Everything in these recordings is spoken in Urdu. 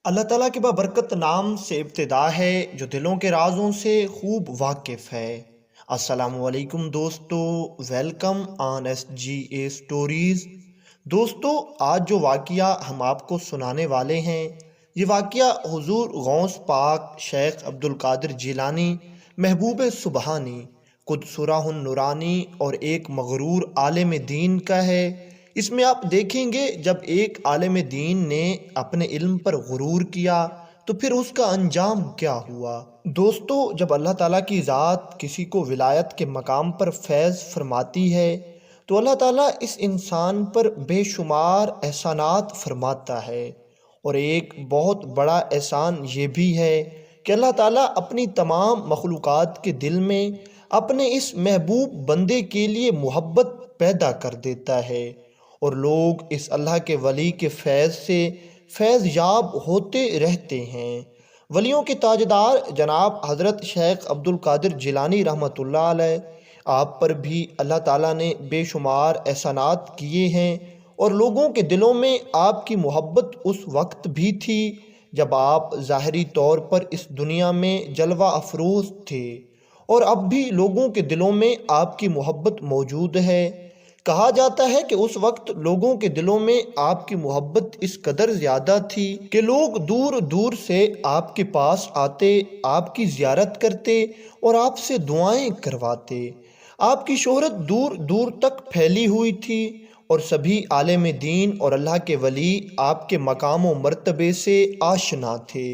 اللہ تعالیٰ کے بابرکت نام سے ابتدا ہے جو دلوں کے رازوں سے خوب واقف ہے۔ السلام علیکم دوستو، welcome on S G A stories. دوستو، آج جو واقعہ ہم آپ کو سنانے والے ہیں، یہ واقعہ حضور غوث پاک شیخ عبد القادر جیلانی محبوب سبحانی قدسرہ النورانی اور ایک مغرور عالم دین کا ہے۔ اس میں آپ دیکھیں گے جب ایک عالم دین نے اپنے علم پر غرور کیا تو پھر اس کا انجام کیا ہوا۔ دوستو، جب اللہ تعالیٰ کی ذات کسی کو ولایت کے مقام پر فیض فرماتی ہے تو اللہ تعالیٰ اس انسان پر بے شمار احسانات فرماتا ہے، اور ایک بہت بڑا احسان یہ بھی ہے کہ اللہ تعالیٰ اپنی تمام مخلوقات کے دل میں اپنے اس محبوب بندے کے لیے محبت پیدا کر دیتا ہے، اور لوگ اس اللہ کے ولی کے فیض سے فیض یاب ہوتے رہتے ہیں۔ ولیوں کے تاجدار جناب حضرت شیخ عبد القادر جیلانی رحمۃ اللہ علیہ، آپ پر بھی اللہ تعالیٰ نے بے شمار احسانات کیے ہیں، اور لوگوں کے دلوں میں آپ کی محبت اس وقت بھی تھی جب آپ ظاہری طور پر اس دنیا میں جلوہ افروز تھے، اور اب بھی لوگوں کے دلوں میں آپ کی محبت موجود ہے۔ کہا جاتا ہے کہ اس وقت لوگوں کے دلوں میں آپ کی محبت اس قدر زیادہ تھی کہ لوگ دور دور سے آپ کے پاس آتے، آپ کی زیارت کرتے اور آپ سے دعائیں کرواتے۔ آپ کی شہرت دور دور تک پھیلی ہوئی تھی، اور سبھی عالم دین اور اللہ کے ولی آپ کے مقام و مرتبے سے آشنا تھے۔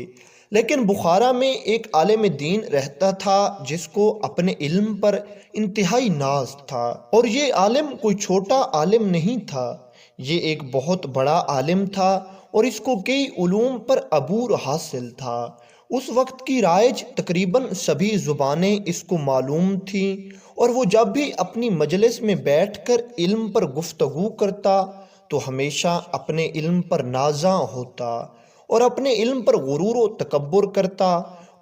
لیکن بخارا میں ایک عالم دین رہتا تھا جس کو اپنے علم پر انتہائی ناز تھا، اور یہ عالم کوئی چھوٹا عالم نہیں تھا، یہ ایک بہت بڑا عالم تھا، اور اس کو کئی علوم پر عبور حاصل تھا۔ اس وقت کی رائج تقریباً سبھی زبانیں اس کو معلوم تھیں، اور وہ جب بھی اپنی مجلس میں بیٹھ کر علم پر گفتگو کرتا تو ہمیشہ اپنے علم پر نازاں ہوتا اور اپنے علم پر غرور و تکبر کرتا،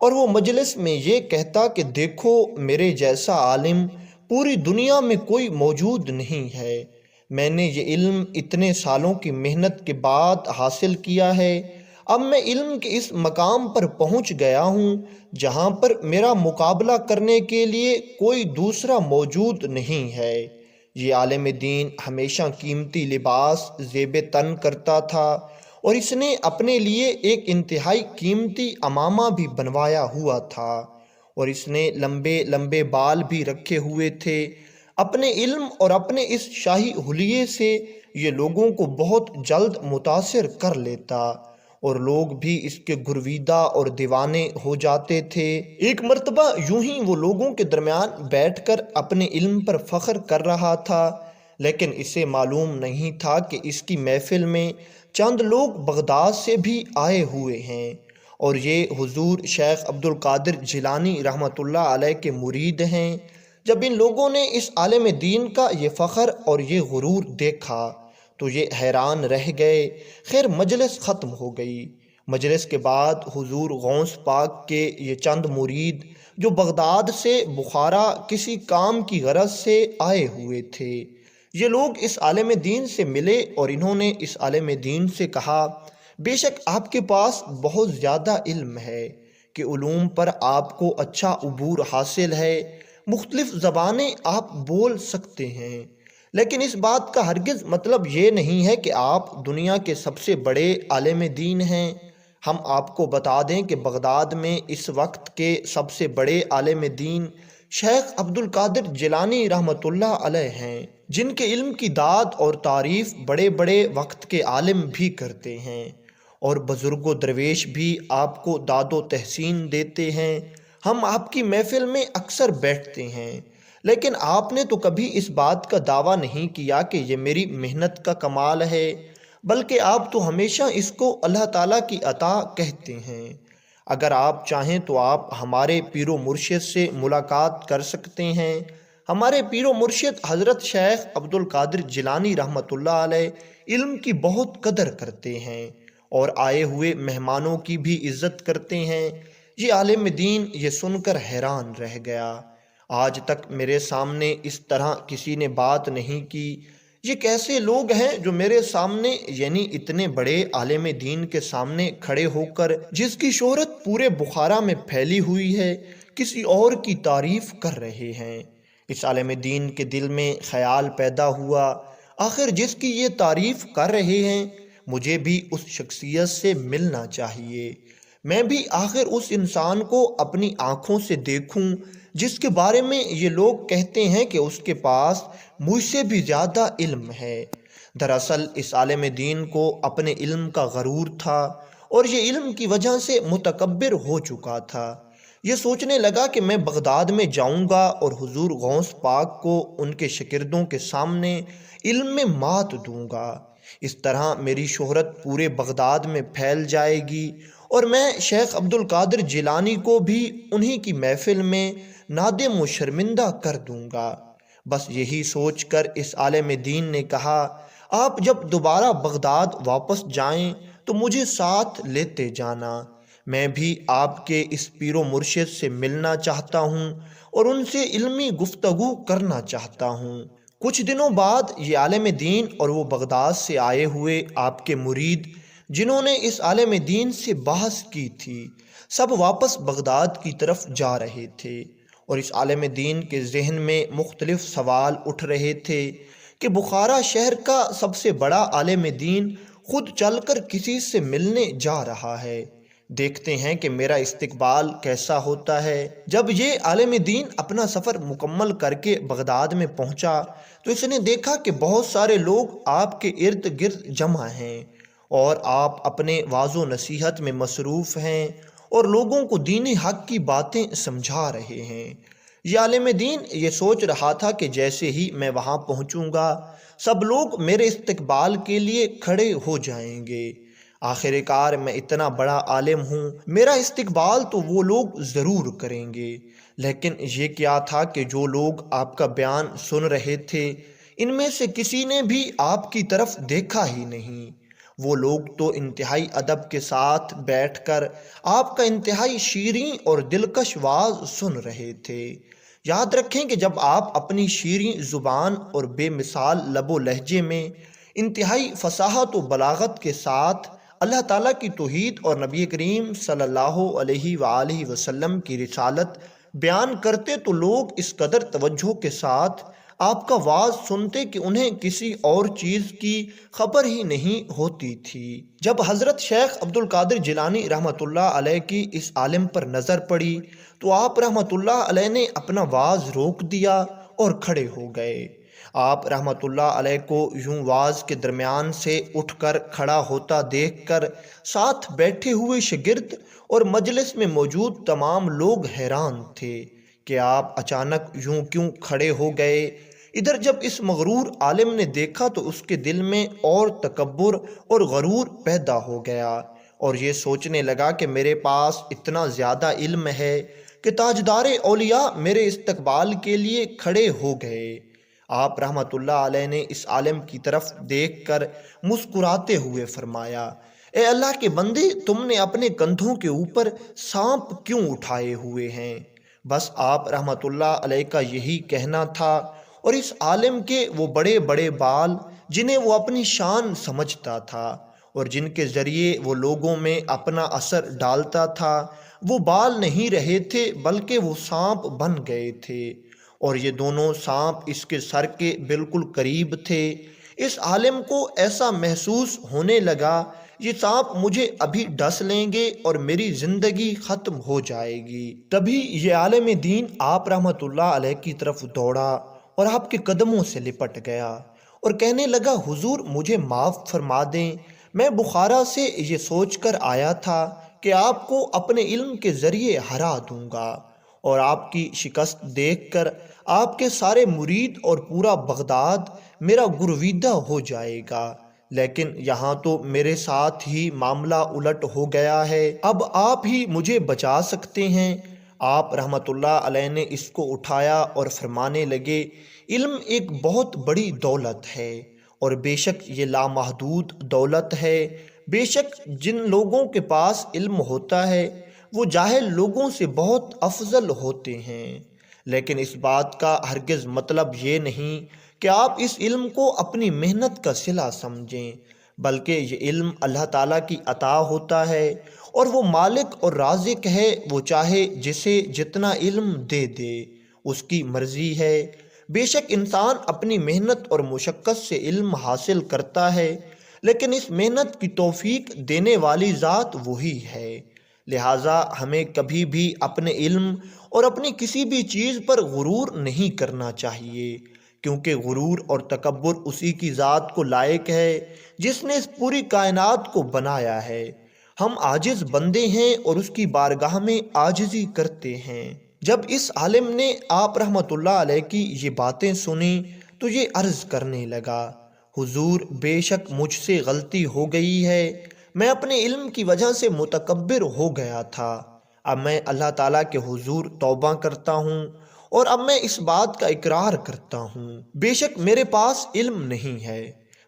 اور وہ مجلس میں یہ کہتا کہ دیکھو، میرے جیسا عالم پوری دنیا میں کوئی موجود نہیں ہے، میں نے یہ علم اتنے سالوں کی محنت کے بعد حاصل کیا ہے، اب میں علم کے اس مقام پر پہنچ گیا ہوں جہاں پر میرا مقابلہ کرنے کے لیے کوئی دوسرا موجود نہیں ہے۔ یہ عالم دین ہمیشہ قیمتی لباس زیب تن کرتا تھا، اور اس نے اپنے لیے ایک انتہائی قیمتی عمامہ بھی بنوایا ہوا تھا، اور اس نے لمبے لمبے بال بھی رکھے ہوئے تھے۔ اپنے علم اور اپنے اس شاہی حلیے سے یہ لوگوں کو بہت جلد متاثر کر لیتا، اور لوگ بھی اس کے گرویدہ اور دیوانے ہو جاتے تھے۔ ایک مرتبہ یوں ہی وہ لوگوں کے درمیان بیٹھ کر اپنے علم پر فخر کر رہا تھا، لیکن اسے معلوم نہیں تھا کہ اس کی محفل میں چند لوگ بغداد سے بھی آئے ہوئے ہیں، اور یہ حضور شیخ عبد القادر جیلانی رحمۃ اللہ علیہ کے مرید ہیں۔ جب ان لوگوں نے اس عالم دین کا یہ فخر اور یہ غرور دیکھا تو یہ حیران رہ گئے۔ خیر، مجلس ختم ہو گئی۔ مجلس کے بعد حضور غوث پاک کے یہ چند مرید جو بغداد سے بخارا کسی کام کی غرض سے آئے ہوئے تھے، یہ لوگ اس عالم دین سے ملے، اور انہوں نے اس عالم دین سے کہا، بے شک آپ کے پاس بہت زیادہ علم ہے کہ علوم پر آپ کو اچھا عبور حاصل ہے، مختلف زبانیں آپ بول سکتے ہیں، لیکن اس بات کا ہرگز مطلب یہ نہیں ہے کہ آپ دنیا کے سب سے بڑے عالم دین ہیں۔ ہم آپ کو بتا دیں کہ بغداد میں اس وقت کے سب سے بڑے عالم دین شیخ عبد القادر جیلانی رحمۃ اللہ علیہ ہیں، جن کے علم کی داد اور تعریف بڑے بڑے وقت کے عالم بھی کرتے ہیں، اور بزرگ و درویش بھی آپ کو داد و تحسین دیتے ہیں۔ ہم آپ کی محفل میں اکثر بیٹھتے ہیں، لیکن آپ نے تو کبھی اس بات کا دعویٰ نہیں کیا کہ یہ میری محنت کا کمال ہے، بلکہ آپ تو ہمیشہ اس کو اللہ تعالیٰ کی عطا کہتے ہیں۔ اگر آپ چاہیں تو آپ ہمارے پیر و مرشد سے ملاقات کر سکتے ہیں۔ ہمارے پیر و مرشد حضرت شیخ عبد القادر جیلانی رحمۃ اللہ علیہ علم کی بہت قدر کرتے ہیں، اور آئے ہوئے مہمانوں کی بھی عزت کرتے ہیں۔ یہ عالم دین یہ سن کر حیران رہ گیا۔ آج تک میرے سامنے اس طرح کسی نے بات نہیں کی۔ یہ کیسے لوگ ہیں جو میرے سامنے یعنی اتنے بڑے عالم دین کے سامنے کھڑے ہو کر، جس کی شہرت پورے بخارا میں پھیلی ہوئی ہے، کسی اور کی تعریف کر رہے ہیں۔ اس عالم دین کے دل میں خیال پیدا ہوا، آخر جس کی یہ تعریف کر رہے ہیں، مجھے بھی اس شخصیت سے ملنا چاہیے۔ میں بھی آخر اس انسان کو اپنی آنکھوں سے دیکھوں جس کے بارے میں یہ لوگ کہتے ہیں کہ اس کے پاس مجھ سے بھی زیادہ علم ہے۔ دراصل اس عالم دین کو اپنے علم کا غرور تھا اور یہ علم کی وجہ سے متکبر ہو چکا تھا۔ یہ سوچنے لگا کہ میں بغداد میں جاؤں گا اور حضور غوث پاک کو ان کے شاگردوں کے سامنے علم میں مات دوں گا۔ اس طرح میری شہرت پورے بغداد میں پھیل جائے گی اور میں شیخ عبد القادر جیلانی کو بھی انہی کی محفل میں نادم و شرمندہ کر دوں گا۔ بس یہی سوچ کر اس عالم دین نے کہا، آپ جب دوبارہ بغداد واپس جائیں تو مجھے ساتھ لیتے جانا۔ میں بھی آپ کے اس پیر و مرشد سے ملنا چاہتا ہوں اور ان سے علمی گفتگو کرنا چاہتا ہوں۔ کچھ دنوں بعد یہ عالم دین اور وہ بغداد سے آئے ہوئے آپ کے مرید جنہوں نے اس عالم دین سے بحث کی تھی، سب واپس بغداد کی طرف جا رہے تھے، اور اس عالم دین کے ذہن میں مختلف سوال اٹھ رہے تھے کہ بخارا شہر کا سب سے بڑا عالم دین خود چل کر کسی سے ملنے جا رہا ہے، دیکھتے ہیں کہ میرا استقبال کیسا ہوتا ہے۔ جب یہ عالم دین اپنا سفر مکمل کر کے بغداد میں پہنچا تو اس نے دیکھا کہ بہت سارے لوگ آپ کے ارد گرد جمع ہیں اور آپ اپنے واعظ و نصیحت میں مصروف ہیں اور لوگوں کو دین حق کی باتیں سمجھا رہے ہیں۔ یہ عالم دین یہ سوچ رہا تھا کہ جیسے ہی میں وہاں پہنچوں گا سب لوگ میرے استقبال کے لیے کھڑے ہو جائیں گے۔ آخر کار میں اتنا بڑا عالم ہوں، میرا استقبال تو وہ لوگ ضرور کریں گے، لیکن یہ کیا تھا کہ جو لوگ آپ کا بیان سن رہے تھے ان میں سے کسی نے بھی آپ کی طرف دیکھا ہی نہیں۔ وہ لوگ تو انتہائی ادب کے ساتھ بیٹھ کر آپ کا انتہائی شیریں اور دلکش واعظ سن رہے تھے۔ یاد رکھیں کہ جب آپ اپنی شیریں زبان اور بے مثال لب و لہجے میں انتہائی فصاحت و بلاغت کے ساتھ اللہ تعالیٰ کی توحید اور نبی کریم صلی اللہ علیہ وآلہ وسلم کی رسالت بیان کرتے تو لوگ اس قدر توجہ کے ساتھ آپ کا واعظ سنتے کہ انہیں کسی اور چیز کی خبر ہی نہیں ہوتی تھی۔ جب حضرت شیخ عبد القادر جیلانی رحمۃ اللہ علیہ کی اس عالم پر نظر پڑی تو آپ رحمۃ اللہ علیہ نے اپنا واعظ روک دیا اور کھڑے ہو گئے۔ آپ رحمۃ اللہ علیہ کو یوں واعظ کے درمیان سے اٹھ کر کھڑا ہوتا دیکھ کر ساتھ بیٹھے ہوئے شاگرد اور مجلس میں موجود تمام لوگ حیران تھے کہ آپ اچانک یوں کیوں کھڑے ہو گئے۔ ادھر جب اس مغرور عالم نے دیکھا تو اس کے دل میں اور تکبر اور غرور پیدا ہو گیا اور یہ سوچنے لگا کہ میرے پاس اتنا زیادہ علم ہے کہ تاجدار اولیاء میرے استقبال کے لیے کھڑے ہو گئے۔ آپ رحمۃ اللہ علیہ نے اس عالم کی طرف دیکھ کر مسکراتے ہوئے فرمایا، اے اللہ کے بندے، تم نے اپنے کندھوں کے اوپر سانپ کیوں اٹھائے ہوئے ہیں؟ بس آپ رحمۃ اللہ علیہ کا یہی کہنا تھا، اور اس عالم کے وہ بڑے بڑے بال جنہیں وہ اپنی شان سمجھتا تھا اور جن کے ذریعے وہ لوگوں میں اپنا اثر ڈالتا تھا، وہ بال نہیں رہے تھے بلکہ وہ سانپ بن گئے تھے، اور یہ دونوں سانپ اس کے سر کے بالکل قریب تھے۔ اس عالم کو ایسا محسوس ہونے لگا یہ سانپ مجھے ابھی ڈس لیں گے اور میری زندگی ختم ہو جائے گی۔ تبھی یہ عالم دین آپ رحمۃ اللہ علیہ کی طرف دوڑا اور آپ کے قدموں سے لپٹ گیا اور کہنے لگا، حضور مجھے معاف فرما دیں، میں بخارا سے یہ سوچ کر آیا تھا کہ آپ کو اپنے علم کے ذریعے ہرا دوں گا اور آپ کی شکست دیکھ کر آپ کے سارے مرید اور پورا بغداد میرا گرویدہ ہو جائے گا، لیکن یہاں تو میرے ساتھ ہی معاملہ الٹ ہو گیا ہے، اب آپ ہی مجھے بچا سکتے ہیں۔ آپ رحمۃ اللہ علیہ نے اس کو اٹھایا اور فرمانے لگے، علم ایک بہت بڑی دولت ہے اور بے شک یہ لامحدود دولت ہے۔ بے شک جن لوگوں کے پاس علم ہوتا ہے وہ جاہل لوگوں سے بہت افضل ہوتے ہیں، لیکن اس بات کا ہرگز مطلب یہ نہیں کہ آپ اس علم کو اپنی محنت کا صلہ سمجھیں، بلکہ یہ علم اللہ تعالیٰ کی عطا ہوتا ہے اور وہ مالک اور رازق ہے، وہ چاہے جسے جتنا علم دے دے، اس کی مرضی ہے۔ بے شک انسان اپنی محنت اور مشقت سے علم حاصل کرتا ہے، لیکن اس محنت کی توفیق دینے والی ذات وہی ہے۔ لہٰذا ہمیں کبھی بھی اپنے علم اور اپنی کسی بھی چیز پر غرور نہیں کرنا چاہیے، کیونکہ غرور اور تکبر اسی کی ذات کو لائق ہے جس نے اس پوری کائنات کو بنایا ہے۔ ہم عاجز بندے ہیں اور اس کی بارگاہ میں عاجزی کرتے ہیں۔ جب اس عالم نے آپ رحمۃ اللہ علیہ کی یہ باتیں سنی تو یہ عرض کرنے لگا، حضور بے شک مجھ سے غلطی ہو گئی ہے، میں اپنے علم کی وجہ سے متکبر ہو گیا تھا، اب میں اللہ تعالیٰ کے حضور توبہ کرتا ہوں اور اب میں اس بات کا اقرار کرتا ہوں، بے شک میرے پاس علم نہیں ہے،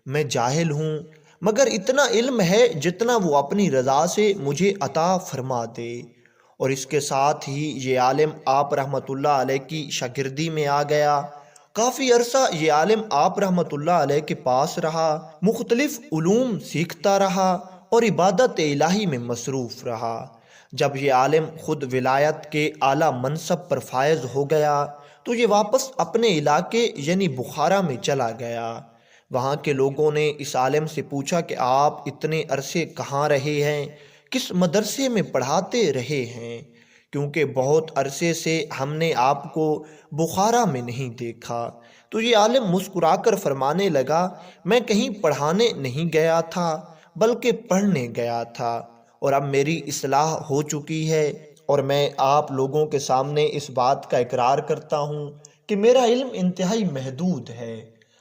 میں جاہل ہوں، مگر اتنا علم ہے جتنا وہ اپنی رضا سے مجھے عطا فرما دے۔ اور اس کے ساتھ ہی یہ عالم آپ رحمۃ اللہ علیہ کی شاگردی میں آ گیا۔ کافی عرصہ یہ عالم آپ رحمۃ اللہ علیہ کے پاس رہا، مختلف علوم سیکھتا رہا اور عبادت الہی میں مصروف رہا۔ جب یہ عالم خود ولایت کے اعلیٰ منصب پر فائز ہو گیا تو یہ واپس اپنے علاقے یعنی بخارا میں چلا گیا۔ وہاں کے لوگوں نے اس عالم سے پوچھا کہ آپ اتنے عرصے کہاں رہے ہیں، کس مدرسے میں پڑھاتے رہے ہیں، کیونکہ بہت عرصے سے ہم نے آپ کو بخارا میں نہیں دیکھا۔ تو یہ عالم مسکرا کر فرمانے لگا، میں کہیں پڑھانے نہیں گیا تھا بلکہ پڑھنے گیا تھا، اور اب میری اصلاح ہو چکی ہے اور میں آپ لوگوں کے سامنے اس بات کا اقرار کرتا ہوں کہ میرا علم انتہائی محدود ہے۔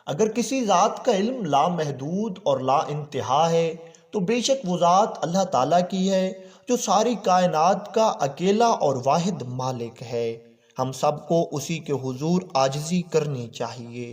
اگر کسی ذات کا علم لامحدود اور لا انتہا ہے تو بے شک وہ ذات اللہ تعالیٰ کی ہے جو ساری کائنات کا اکیلا اور واحد مالک ہے۔ ہم سب کو اسی کے حضور عاجزی کرنی چاہیے۔